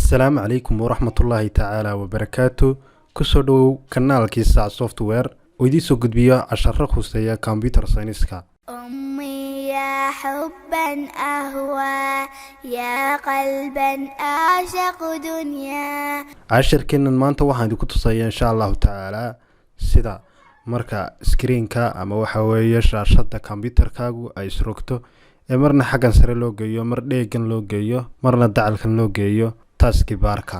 السلام عليكم ورحمة الله تعالى وبركاته. كسودو كنال كيسا سوفت وير ويدي سو قدبيا عشر خصية كمبيوتر ساينسكا. أمي يا حبا أهوى يا قلبا أعشق دنيا. عشر كنا مانتا waxaan idinku tusaya insha Allah taala sida marka screenka ama waxa weeye shaashada computerkaagu ay isrogto ee marna xagan sare loo geeyo mar dheegan loo geeyo marna dacalkan loo geeyo taskbarka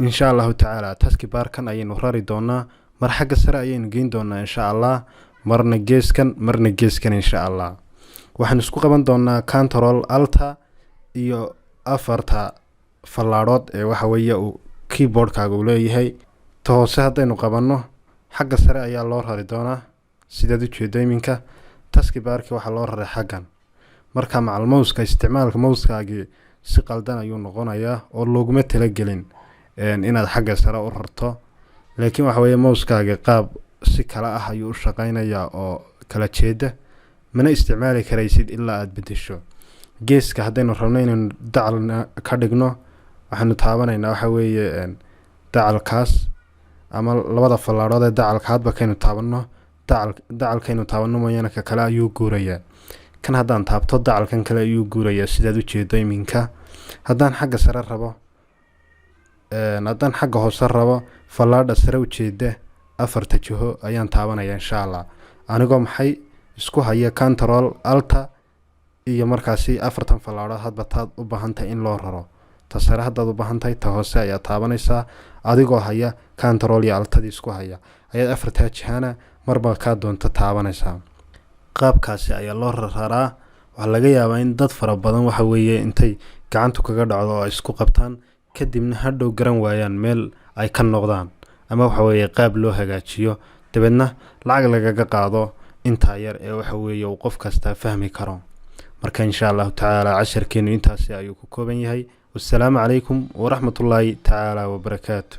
insha Allah taala taskbarkan ayaynu rari doonaa mar xagga sare ayaynu geyn doonaa insha Allah marna geeskan insha Allah waxaan isku qaban doonaa control alt iyo afarta fallaarood ee waxa weeye uu keyboardkaaga u leeyahay toose hadaynu qabanno xagga sare ayaa loo rari doonaa sida ujeedo iminka taskbarka waxa loo raray xaggan marka macal mouseka isticmaalka mousekaaga si qaldan ayuu noqonayaa oo looguma talagelin inaad xagga sare u rarto laakiin waxa weeye mousekaaga qaab si kala ah ayuu u shaqeynayaa oo kala jeeda mana isticmaali karaysid ilaa aad bedesho geeska hadaynu rabno inaan dacal ka dhigno waxaanu taabanaynaa waxa weeye dacalkaas ama labada fallaarood ee dacalka hadba kaynu taabano dacalkaynu taabano mooyana ka kale ayuu guurayaa kan haddaan taabto dacalkan kale ayuu guurayaa sidaad u jeedo iminka haddaan xagga sare rabo haddaan xagga hoose rabo fallaadha sare u jeeda afarta jiho ayaan taabanayaa insha Allah anigoo maxay isku haya control alt iyo markaasi afartan fallaarood hadba taad u baahantahay in loo raro ta sare haddaad u baahantahay ta hoose ayaa taabanaysaa adigoo haya control iyo altadii isku haya ayaad afarta jihana marba ka doonto taabanaysaa qaabkaasi ayaa loo raraa waxa laga yaabaa in dad fara badan waxa weeye intay gacantu kaga dhacdo oo isku qabtaan kadibna hadhow garan waayaan meel ay ka noqdaan ama waxa weeye qaab loo hagaajiyo dabadna lacag lagaga qaado inta yar ee waxa weeye uu qof kasta fahmi karo marka insha Allah taala casharkeenu intaasi ayuu ku kooban yahay والسلام عليكم ورحمة الله تعالى وبركاته.